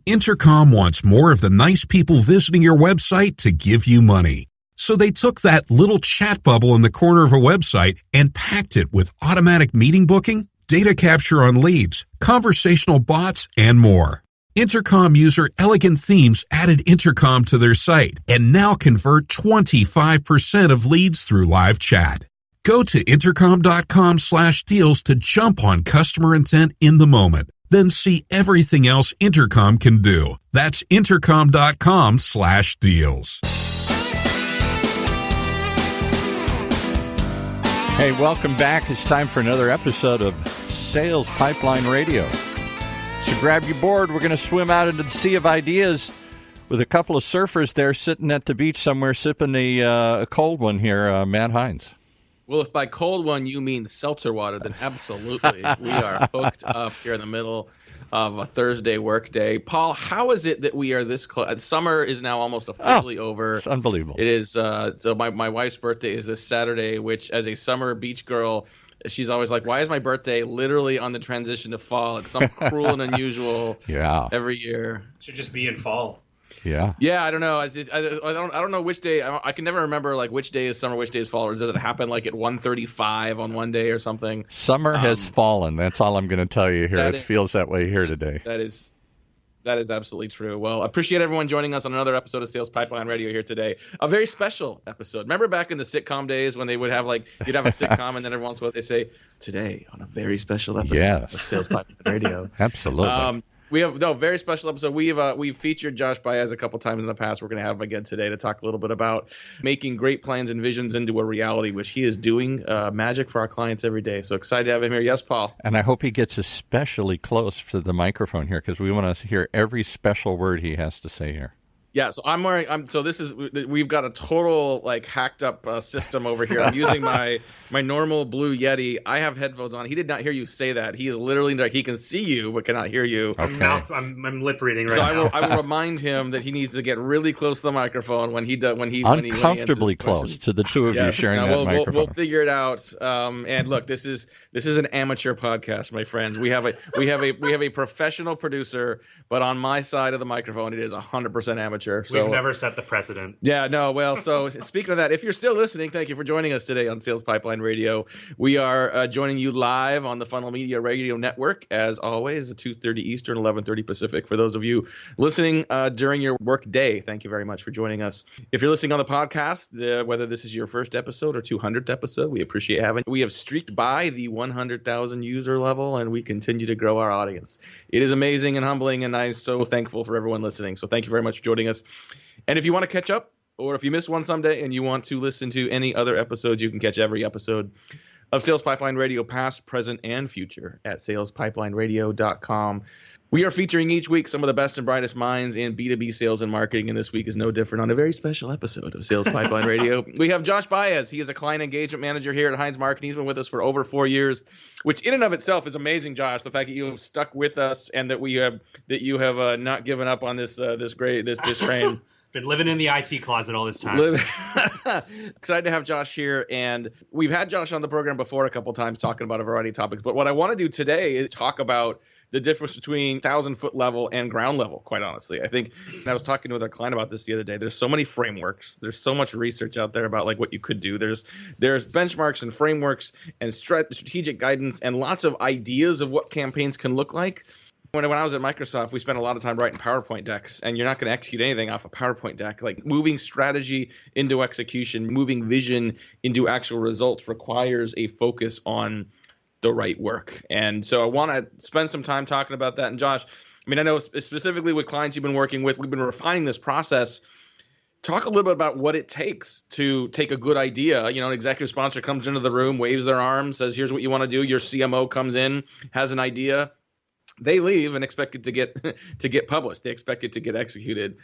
Intercom wants more of the nice people visiting your website to give you money. So they took that little chat bubble in the corner of a website and packed it with automatic meeting booking, data capture on leads, conversational bots, and more. Intercom user Elegant Themes added Intercom to their site and now convert 25% of leads through live chat. Go to intercom.com/deals to jump on customer intent in the moment. Then see everything else Intercom can do. That's intercom.com/deals. Hey, welcome back. It's time for another episode of Sales Pipeline Radio. So grab your board. We're going to swim out into the sea of ideas with a couple of surfers there sitting at the beach somewhere sipping a cold one here, Matt Heinz. Well, if by cold one you mean seltzer water, then absolutely. We are hooked up here in the middle of a Thursday work day. Paul, how is it that we are this close? Summer is now almost officially over. It's unbelievable. It is. So my wife's birthday is this Saturday, which as a summer beach girl, she's always like, why is my birthday literally on the transition to fall? It's some cruel and unusual every year. It should just be in fall. Yeah. Yeah, I don't know. I don't know which day. I can never remember like which day is summer, which day is fall, or does it happen like at 1:35 on one day or something? Summer has fallen. That's all I'm going to tell you here. It feels that way here today. That is absolutely true. Well, appreciate everyone joining us on another episode of Sales Pipeline Radio here today. A very special episode. Remember back in the sitcom days when they would have you'd have a sitcom and then every once in a while they say, today on a very special episode of Sales Pipeline Radio. Absolutely. We have very special episode. We've featured Josh Baez a couple times in the past. We're going to have him again today to talk a little bit about making great plans and visions into a reality, which he is doing magic for our clients every day. So excited to have him here. Yes, Paul. And I hope he gets especially close to the microphone here because we want to hear every special word he has to say here. Yeah, so we've got a total hacked up system over here. I'm using my normal Blue Yeti. I have headphones on. He did not hear you say that. He is literally he can see you but cannot hear you. Okay. I'm lip reading right now. So I will remind him that he needs to get really close to the microphone when he uncomfortably close to the two of you sharing that microphone. We'll figure it out. And look, this is an amateur podcast, my friends. We have a professional producer, but on my side of the microphone, it is 100% amateur. So, we've never set the precedent. Yeah, no. Well, so speaking of that, if you're still listening, thank you for joining us today on Sales Pipeline Radio. We are joining you live on the Funnel Media Radio Network, as always, at 2:30 Eastern, 11:30 Pacific. For those of you listening during your work day, thank you very much for joining us. If you're listening on the podcast, whether this is your first episode or 200th episode, we appreciate having you. We have streaked by the 100,000 user level, and we continue to grow our audience. It is amazing and humbling, and I'm so thankful for everyone listening. So thank you very much for joining us. And if you want to catch up, or if you missed one someday and you want to listen to any other episodes, you can catch every episode of Sales Pipeline Radio, past, present, and future at salespipelineradio.com. We are featuring each week some of the best and brightest minds in B2B sales and marketing, and this week is no different on a very special episode of Sales Pipeline Radio. We have Josh Baez. He is a client engagement manager here at Heinz Marketing. He's been with us for over 4 years, which in and of itself is amazing, Josh. The fact that you have stuck with us and that you have not given up on this train. Been living in the IT closet all this time. Excited to have Josh here, and we've had Josh on the program before a couple times talking about a variety of topics. But what I want to do today is talk about the difference between 1,000-foot level and ground level, quite honestly. I think, and I was talking with our client about this the other day, there's so many frameworks. There's so much research out there about what you could do. There's benchmarks and frameworks and strategic guidance and lots of ideas of what campaigns can look like. When I was at Microsoft, we spent a lot of time writing PowerPoint decks, and you're not going to execute anything off a PowerPoint deck. Moving strategy into execution, moving vision into actual results requires a focus on the right work. And so I want to spend some time talking about that. And Josh, I know specifically with clients you've been working with, we've been refining this process. Talk a little bit about what it takes to take a good idea. An executive sponsor comes into the room, waves their arm, says, here's what you want to do. Your CMO comes in, has an idea. They leave and expect it to get published. They expect it to get executed.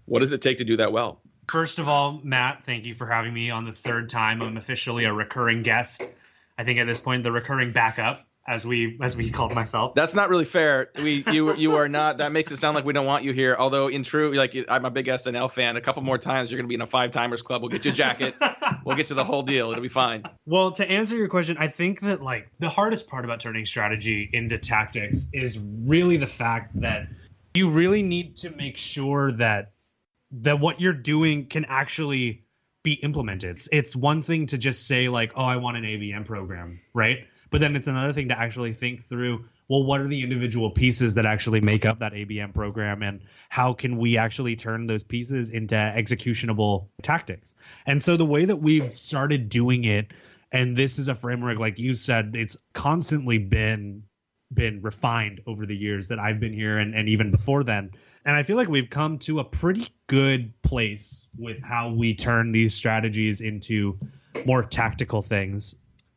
What does it take to do that well? First of all, Matt, thank you for having me on the third time. I'm officially a recurring guest. I think at this point, the recurring backup, as we called myself. That's not really fair. You are not. That makes it sound like we don't want you here. Although in true, I'm a big SNL fan. A couple more times, you're going to be in a 5-timers club. We'll get you a jacket. We'll get you the whole deal. It'll be fine. Well, to answer your question, I think that the hardest part about turning strategy into tactics is really the fact that You really need to make sure that what you're doing can actually be implemented. It's one thing to just say like, oh, I want an ABM program, right? But then it's another thing to actually think through, well, what are the individual pieces that actually make up that ABM program, and how can we actually turn those pieces into executionable tactics? And so the way that we've started doing it, and this is a framework, like you said, it's constantly been refined over the years that I've been here and even before then. And I feel like we've come to a pretty good place with how we turn these strategies into more tactical things.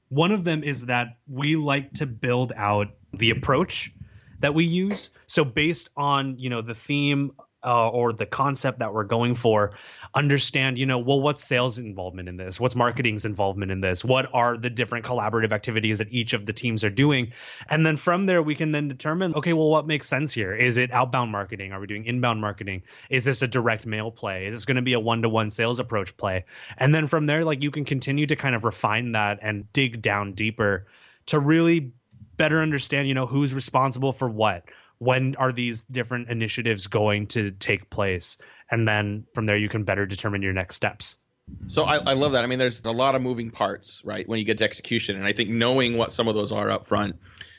One of them is that we like to build out the approach that we use. So based on, the theme or the concept that we're going for, understand, well, what's sales involvement in this? What's marketing's involvement in this? What are the different collaborative activities that each of the teams are doing? And then from there, we can then determine, okay, well, what makes sense here? Is it outbound marketing? Are we doing inbound marketing? Is this a direct mail play? Is this going to be a one-to-one sales approach play? And then from there, like, you can continue to kind of refine that and dig down deeper to really better understand, who's responsible for what. When are these different initiatives going to take place? And then from there, you can better determine your next steps. So I love that. I mean, there's a lot of moving parts, right, when you get to execution. And I think knowing what some of those are up front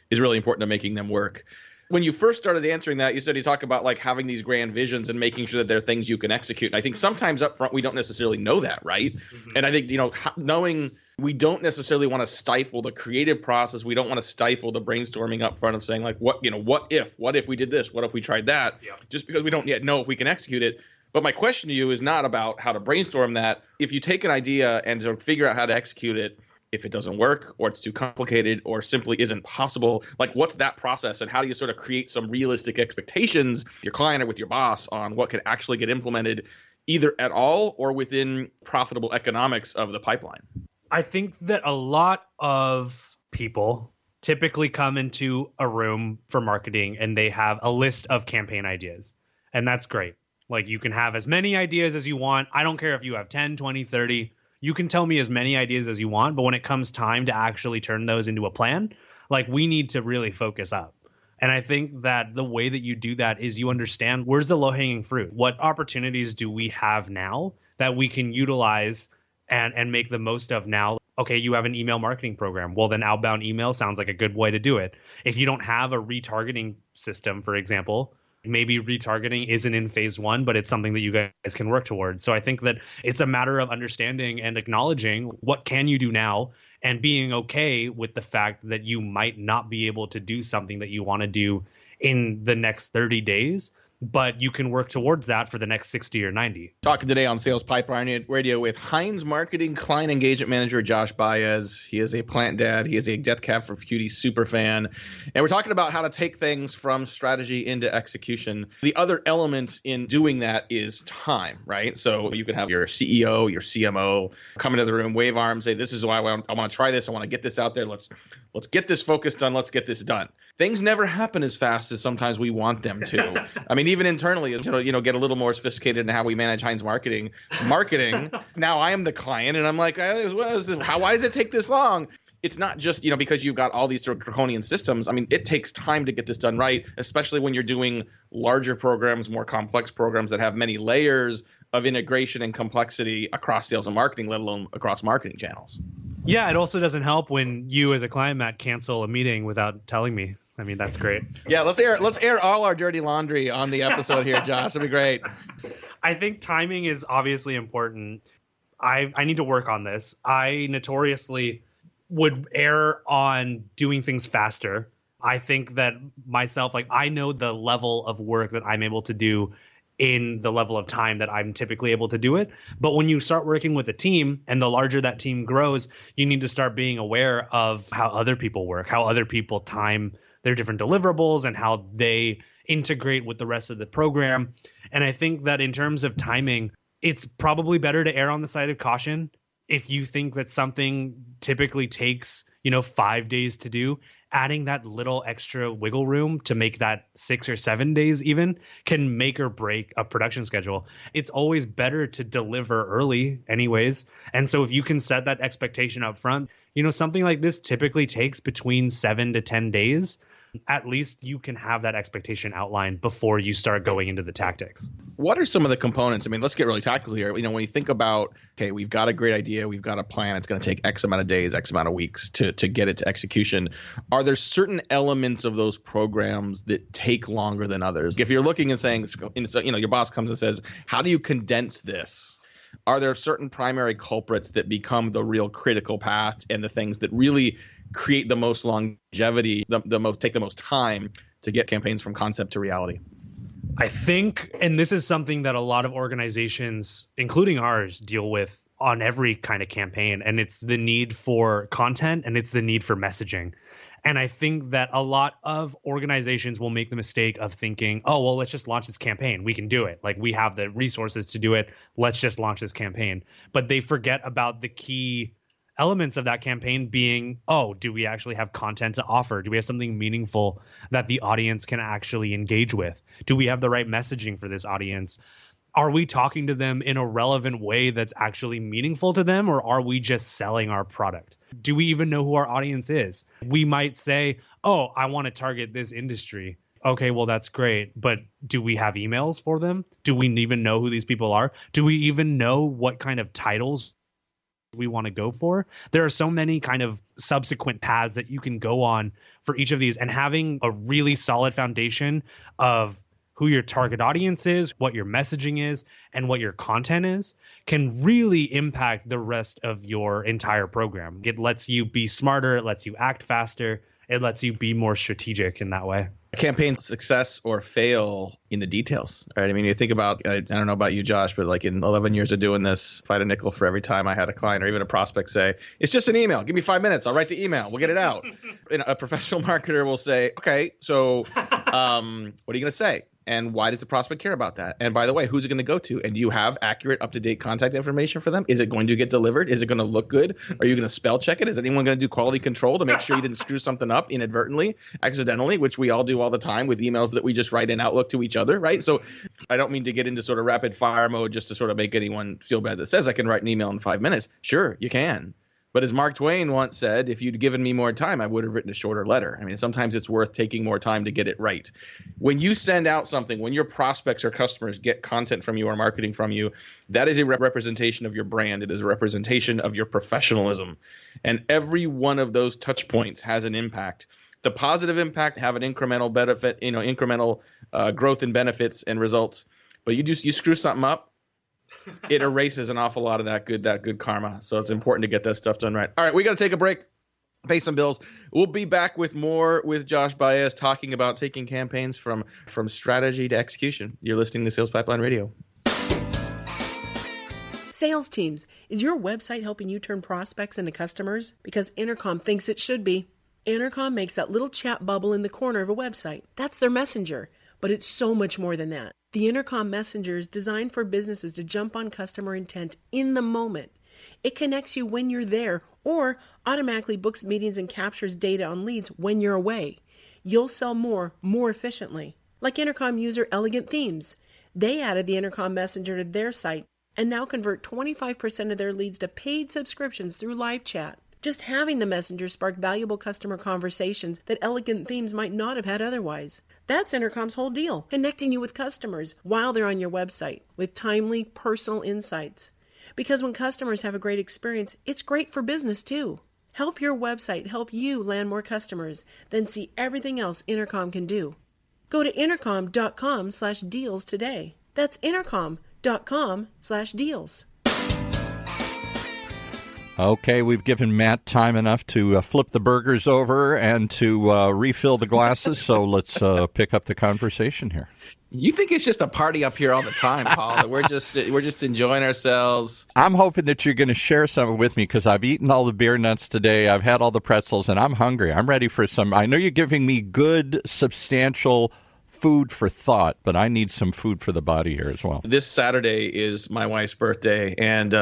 is really important to making them work. When you first started answering that, you talk about like having these grand visions and making sure that they're things you can execute. And I think sometimes up front, we don't necessarily know that, right? Mm-hmm. And I think, knowing we don't necessarily want to stifle the creative process. We don't want to stifle the brainstorming up front of saying like, what if we did this? What if we tried that? Yeah. Just because we don't yet know if we can execute it. But my question to you is not about how to brainstorm that. If you take an idea and sort of figure out how to execute it, if it doesn't work or it's too complicated or simply isn't possible, like what's that process, and how do you sort of create some realistic expectations with your client or with your boss on what can actually get implemented either at all or within profitable economics of the pipeline? I think that a lot of people typically come into a room for marketing and they have a list of campaign ideas. And that's great. Like, you can have as many ideas as you want. I don't care if you have 10, 20, 30. You can tell me as many ideas as you want. But when it comes time to actually turn those into a plan, like, we need to really focus up. And I think that the way that you do that is you understand where's the low-hanging fruit. What opportunities do we have now that we can utilize and make the most of now? Okay, you have an email marketing program. Well, then outbound email sounds like a good way to do it. If you don't have a retargeting system, for example, maybe retargeting isn't in phase one, but it's something that you guys can work towards. So I think that it's a matter of understanding and acknowledging what can you do now and being okay with the fact that you might not be able to do something that you want to do in the next 30 days. But you can work towards that for the next 60 or 90. Talking today on Sales Pipeline Radio with Heinz Marketing Client Engagement Manager Josh Baez. He is a plant dad. He is a Death Cab for Cutie super fan. And we're talking about how to take things from strategy into execution. The other element in doing that is time, right? So you can have your CEO, your CMO come into the room, wave arms, say, this is why I want to try this. I want to get this out there. Let's get this focus done. Let's get this done. Things never happen as fast as sometimes we want them to. I mean, even internally, get a little more sophisticated in how we manage Heinz Marketing. Now I am the client, and I'm like, why does it take this long? It's not just, because you've got all these sort of draconian systems. I mean, it takes time to get this done right, especially when you're doing larger programs, more complex programs that have many layers of integration and complexity across sales and marketing, let alone across marketing channels. Yeah, it also doesn't help when you as a client, Matt, cancel a meeting without telling me. I mean, that's great. Yeah, let's air all our dirty laundry on the episode here, Josh. It'll be great. I think timing is obviously important. I need to work on this. I notoriously would err on doing things faster. I think that myself, I know the level of work that I'm able to do in the level of time that I'm typically able to do it. But when you start working with a team and the larger that team grows, you need to start being aware of how other people work, how other people time their different deliverables and how they integrate with the rest of the program. And I think that in terms of timing, it's probably better to err on the side of caution. If you think that something typically takes, 5 days to do, adding that little extra wiggle room to make that 6 or 7 days even can make or break a production schedule. It's always better to deliver early anyways. And so if you can set that expectation up front, something like this typically takes between 7 to 10 days. at least you can have that expectation outlined before you start going into the tactics. What are some of the components? I mean, let's get really tactical here. When you think about, okay, we've got a great idea, we've got a plan, it's going to take X amount of days, X amount of weeks to get it to execution. Are there certain elements of those programs that take longer than others? If you're looking and saying, your boss comes and says, how do you condense this? Are there certain primary culprits that become the real critical path and the things that really create the most longevity, take the most time to get campaigns from concept to reality? I think, and this is something that a lot of organizations, including ours, deal with on every kind of campaign, and it's the need for content and it's the need for messaging. And I think that a lot of organizations will make the mistake of thinking, oh, well, let's just launch this campaign. We can do it. Like, we have the resources to do it. Let's just launch this campaign. But they forget about the key elements of that campaign being, oh, do we actually have content to offer? Do we have something meaningful that the audience can actually engage with? Do we have the right messaging for this audience? Are we talking to them in a relevant way that's actually meaningful to them, or are we just selling our product? Do we even know who our audience is? We might say, oh, I want to target this industry. Okay, well, that's great. But do we have emails for them? Do we even know who these people are? Do we even know what kind of titles we want to go for? There are so many kind of subsequent paths that you can go on for each of these, and having a really solid foundation of who your target audience is, what your messaging is, and what your content is can really impact the rest of your entire program. It lets you be smarter. It lets you act faster. It lets you be more strategic in that way. Campaign success or fail in the details, right? I mean, you think about, I don't know about you, Josh, but like in 11 years of doing this, if I had a nickel for every time I had a client or even a prospect say, it's just an email, give me 5 minutes, I'll write the email, we'll get it out. And a professional marketer will say, okay, so what are you going to say? And why does the prospect care about that? And by the way, who's it going to go to? And do you have accurate, up-to-date contact information for them? Is it going to get delivered? Is it going to look good? Are you going to spell check it? Is anyone going to do quality control to make sure you didn't screw something up inadvertently, accidentally, which we all do all the time with emails that we just write in Outlook to each other, right? So I don't mean to get into sort of rapid fire mode just to sort of make anyone feel bad that says I can write an email in 5 minutes. Sure, you can. But as Mark Twain once said, if you'd given me more time, I would have written a shorter letter. I mean, sometimes it's worth taking more time to get it right. When you send out something, when your prospects or customers get content from you or marketing from you, that is a representation of your brand. It is a representation of your professionalism. And every one of those touch points has an impact. The positive impact have an incremental benefit, incremental growth in benefits and results. But you screw something up, it erases an awful lot of that good karma. So it's important to get that stuff done right. All right, we got to take a break, pay some bills. We'll be back with more with Josh Baez talking about taking campaigns from strategy to execution. You're listening to Sales Pipeline Radio. Sales teams, is your website helping you turn prospects into customers? Because Intercom thinks it should be. Intercom makes that little chat bubble in the corner of a website. That's their messenger. But it's so much more than that. The Intercom Messenger is designed for businesses to jump on customer intent in the moment. It connects you when you're there or automatically books meetings and captures data on leads when you're away. You'll sell more efficiently. Like Intercom user Elegant Themes. They added the Intercom Messenger to their site and now convert 25% of their leads to paid subscriptions through live chat. Just having the messenger sparked valuable customer conversations that Elegant Themes might not have had otherwise. That's Intercom's whole deal, connecting you with customers while they're on your website with timely, personal insights. Because when customers have a great experience, it's great for business too. Help your website help you land more customers, then see everything else Intercom can do. Go to intercom.com/deals today. That's intercom.com/deals. Okay, we've given Matt time enough to flip the burgers over and to refill the glasses, so let's pick up the conversation here. You think it's just a party up here all the time, Paul? That we're just enjoying ourselves. I'm hoping that you're going to share some with me because I've eaten all the beer nuts today. I've had all the pretzels, and I'm hungry. I'm ready for some. I know you're giving me good, substantial food for thought, but I need some food for the body here as well. This Saturday is my wife's birthday, and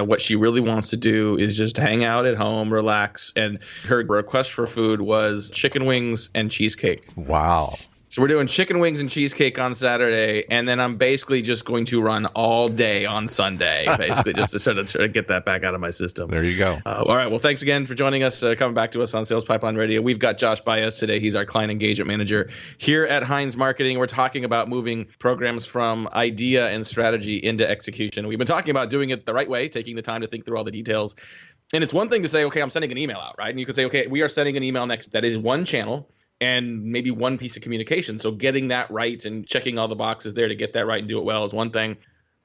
what she really wants to do is just hang out at home, relax, and her request for food was chicken wings and cheesecake. Wow. So we're doing chicken wings and cheesecake on Saturday, and then I'm basically just going to run all day on Sunday, basically, just to sort of get that back out of my system. There you go. All right. Well, thanks again for joining us, coming back to us on Sales Pipeline Radio. We've got Josh Baez today. He's our client engagement manager here at Heinz Marketing. We're talking about moving programs from idea and strategy into execution. We've been talking about doing it the right way, taking the time to think through all the details. And it's one thing to say, okay, I'm sending an email out, right? And you could say, okay, we are sending an email next. That is one channel and maybe one piece of communication. So getting that right and checking all the boxes there to get that right and do it well is one thing.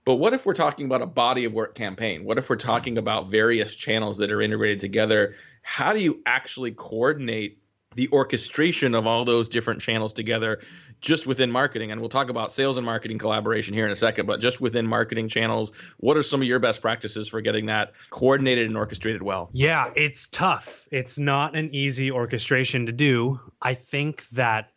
But what if we're talking about a body of work campaign? What if we're talking about various channels that are integrated together? How do you actually coordinate the orchestration of all those different channels together just within marketing? And we'll talk about sales and marketing collaboration here in a second, but just within marketing channels, what are some of your best practices for getting that coordinated and orchestrated well? Yeah, it's tough. It's not an easy orchestration to do. I think that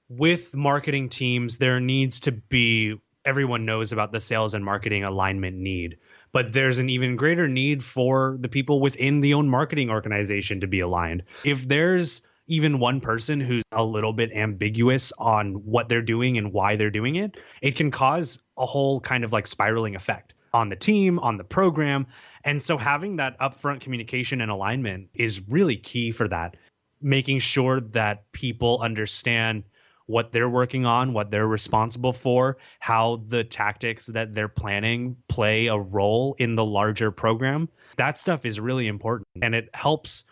with marketing teams, there needs to be, everyone knows about the sales and marketing alignment need, but there's an even greater need for the people within the own marketing organization to be aligned. If there's even one person who's a little bit ambiguous on what they're doing and why they're doing it, it can cause a whole kind of like spiraling effect on the team, on the program. And so having that upfront communication and alignment is really key for that, making sure that people understand what they're working on, what they're responsible for, how the tactics that they're planning play a role in the larger program. That stuff is really important, and it helps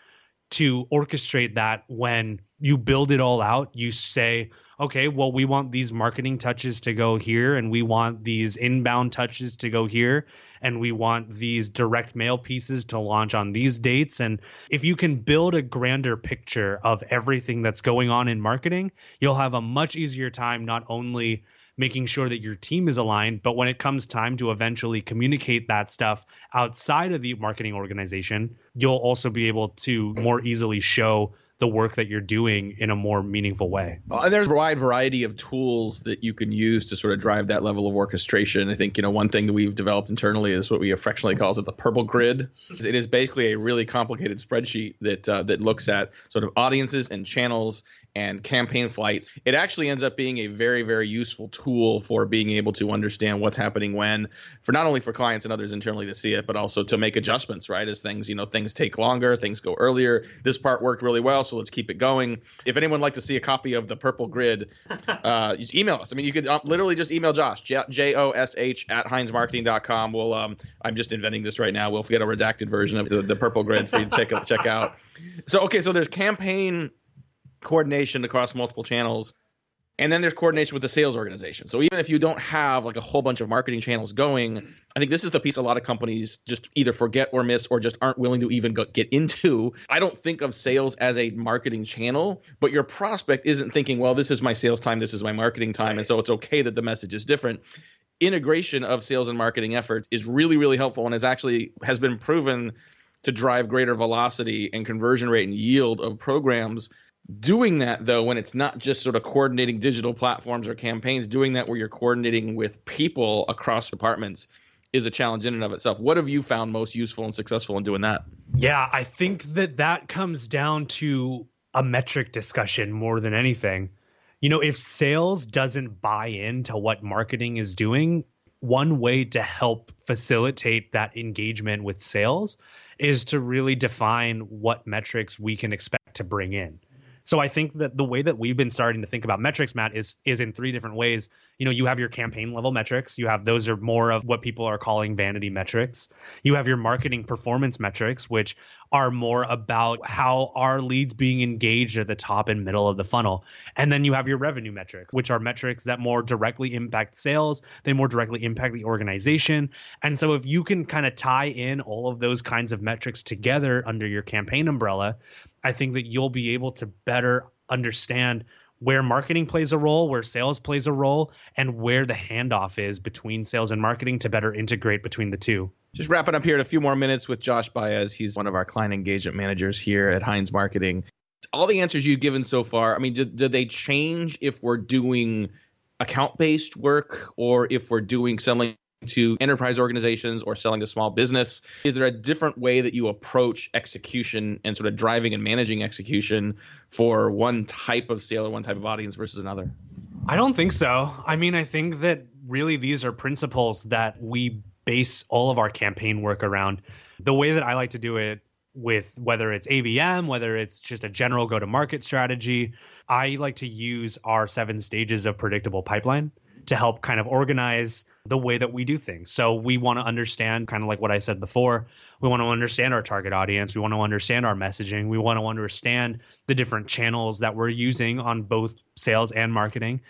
to orchestrate that. When you build it all out, you say, okay, well, we want these marketing touches to go here, and we want these inbound touches to go here, and we want these direct mail pieces to launch on these dates. And if you can build a grander picture of everything that's going on in marketing, you'll have a much easier time not only making sure that your team is aligned, but when it comes time to eventually communicate that stuff outside of the marketing organization, you'll also be able to more easily show the work that you're doing in a more meaningful way. And there's a wide variety of tools that you can use to sort of drive that level of orchestration. I think, one thing that we've developed internally is what we affectionately calls it the purple grid. It is basically a really complicated spreadsheet that looks at sort of audiences and channels and campaign flights. It actually ends up being a very, very useful tool for being able to understand what's happening when, for not only for clients and others internally to see it, but also to make adjustments, right? As things take longer, things go earlier. This part worked really well, so let's keep it going. If anyone would like to see a copy of the purple grid, just email us. I mean, you could literally just email Josh, Josh at HeinzMarketing.com. We'll, I'm just inventing this right now. We'll get a redacted version of the purple grid for you to check out. So there's campaign coordination across multiple channels, and then there's coordination with the sales organization. So even if you don't have like a whole bunch of marketing channels going, I think this is the piece a lot of companies just either forget or miss or just aren't willing to even get into. I don't think of sales as a marketing channel, but your prospect isn't thinking, well, this is my sales time, this is my marketing time, and so it's okay that the message is different. Integration of sales and marketing efforts is really, really helpful, and has been proven to drive greater velocity and conversion rate and yield of programs. Doing that, though, when it's not just sort of coordinating digital platforms or campaigns, doing that where you're coordinating with people across departments is a challenge in and of itself. What have you found most useful and successful in doing that? Yeah, I think that comes down to a metric discussion more than anything. If sales doesn't buy into what marketing is doing, one way to help facilitate that engagement with sales is to really define what metrics we can expect to bring in. So I think that the way that we've been starting to think about metrics, Matt, is in three different ways. You have your campaign level metrics. Those are more of what people are calling vanity metrics. You have your marketing performance metrics, which are more about how are leads being engaged at the top and middle of the funnel. And then you have your revenue metrics, which are metrics that more directly impact sales. They more directly impact the organization. And so if you can kind of tie in all of those kinds of metrics together under your campaign umbrella, I think that you'll be able to better understand where marketing plays a role, where sales plays a role, and where the handoff is between sales and marketing to better integrate between the two. Just wrapping up here in a few more minutes with Josh Baez. He's one of our client engagement managers here at Heinz Marketing. All the answers you've given so far, I mean, do they change if we're doing account-based work or if we're doing selling to enterprise organizations or selling to small business? Is there a different way that you approach execution and sort of driving and managing execution for one type of sale or one type of audience versus another? I don't think so. I mean, I think that really these are principles that we base all of our campaign work around. The way that I like to do it, with whether it's ABM, whether it's just a general go-to-market strategy, I like to use our 7 stages of predictable pipeline to help kind of organize the way that we do things. So we want to understand, kind of like what I said before, we want to understand our target audience. We want to understand our messaging. We want to understand the different channels that we're using on both sales and marketing.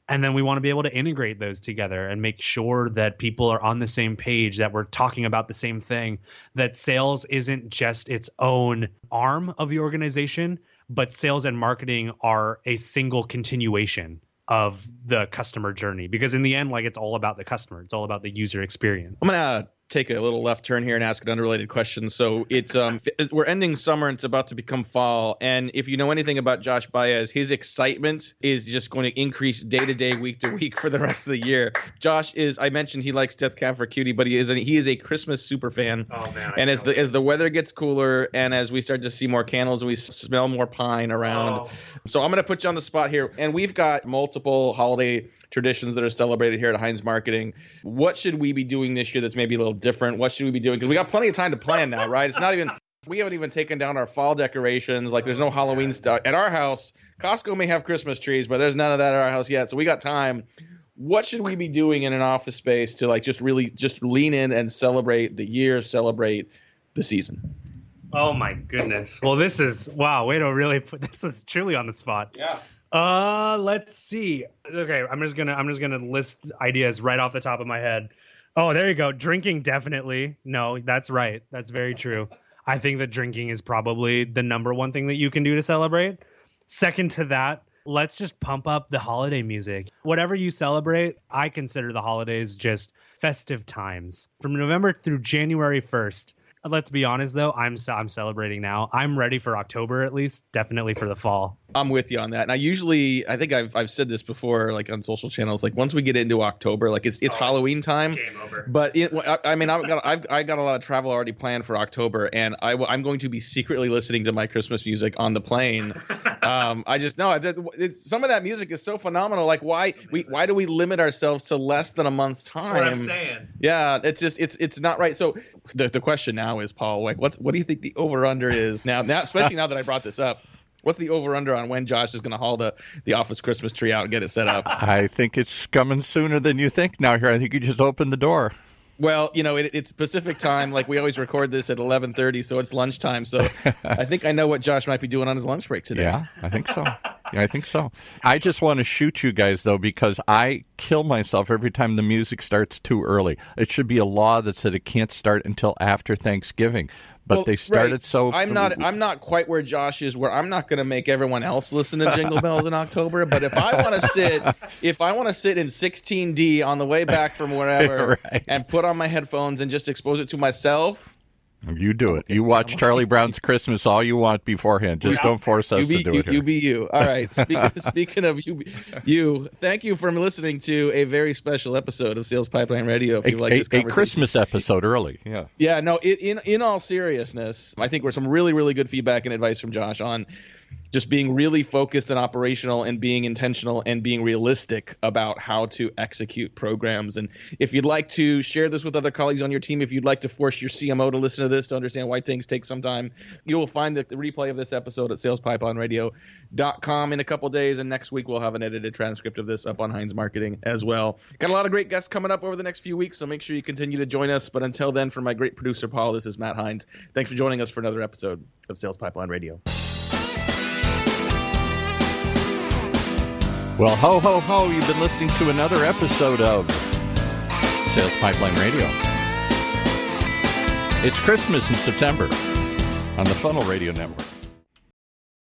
And then we want to be able to integrate those together and make sure that people are on the same page, that we're talking about the same thing, that sales isn't just its own arm of the organization, but sales and marketing are a single continuation of the customer journey. Because in the end, like, it's all about the customer. It's all about the user experience. I'm going to take a little left turn here and ask an unrelated question. So it's we're ending summer and it's about to become fall. And if you know anything about Josh Baez, his excitement is just going to increase day to day, week to week for the rest of the year. Josh is, I mentioned he likes Death Cab for Cutie, but he is a Christmas super fan. Oh man! And as the weather gets cooler and as we start to see more candles and we smell more pine around, so I'm going to put you on the spot here. And we've got multiple holiday traditions that are celebrated here at Heinz Marketing. What should we be doing this year that's maybe a little different? What should we be doing? Because we got plenty of time to plan now, right? It's not even, we haven't even taken down our fall decorations. Like, there's no Halloween stuff at our house. Costco may have Christmas trees, but there's none of that at our house yet. So we got time. What should we be doing in an office space to, like, just really just lean in and celebrate the year, celebrate the season? Oh my goodness. Well, this is, wow, way to really put, this is truly on the spot. Yeah. Let's see. Okay, I'm just gonna list ideas right off the top of my head. Oh, there you go. Drinking, definitely. No, that's right. That's very true. I think that drinking is probably the number one thing that you can do to celebrate. Second to that, let's just pump up the holiday music. Whatever you celebrate, I consider the holidays just festive times. From November through January 1st. Let's be honest, though, I'm celebrating now. I'm ready for October, at least, definitely for the fall. I'm with you on that. Now, usually, I think I've said this before, like on social channels, like once we get into October, like it's Halloween time. Game over. But I mean, I've got a lot of travel already planned for October, and I'm going to be secretly listening to my Christmas music on the plane. I just know some of that music is so phenomenal. Like, why do we limit ourselves to less than a month's time? That's what I'm saying. Yeah, it's just it's not right. So the question now is, Paul, like, what do you think the over under is now, especially now that I brought this up? What's the over-under on when Josh is going to haul the office Christmas tree out and get it set up? I think it's coming sooner than you think now here. I think you just opened the door. Well, you know, it's Pacific time. Like, we always record this at 11:30, so it's lunchtime. So I think I know what Josh might be doing on his lunch break today. Yeah, I think so. I just want to shoot you guys, though, because I kill myself every time the music starts too early. It should be a law that said it can't start until after Thanksgiving. But they started right. so. I'm not quite where Josh is, where I'm not going to make everyone else listen to Jingle Bells in October. But if I want to sit in 16D on the way back from wherever right. and put on my headphones and just expose it to myself. You do it. You watch Charlie Brown's Christmas all you want beforehand. Just don't force us to do it here. You be you. All right. Speaking of you, thank you for listening to a very special episode of Sales Pipeline Radio. If you like this conversation. A Christmas episode early. Yeah. Yeah. No. In all seriousness, I think we're some really, really good feedback and advice from Josh on just being really focused and operational and being intentional and being realistic about how to execute programs. And if you'd like to share this with other colleagues on your team, if you'd like to force your CMO to listen to this to understand why things take some time, you will find the replay of this episode at salespipelinerradio.com in a couple days. And next week, we'll have an edited transcript of this up on Heinz Marketing as well. Got a lot of great guests coming up over the next few weeks, so make sure you continue to join us. But until then, for my great producer, Paul, this is Matt Heinz. Thanks for joining us for another episode of Sales Pipeline Radio. Well, ho, ho, ho, you've been listening to another episode of Sales Pipeline Radio. It's Christmas in September on the Funnel Radio Network.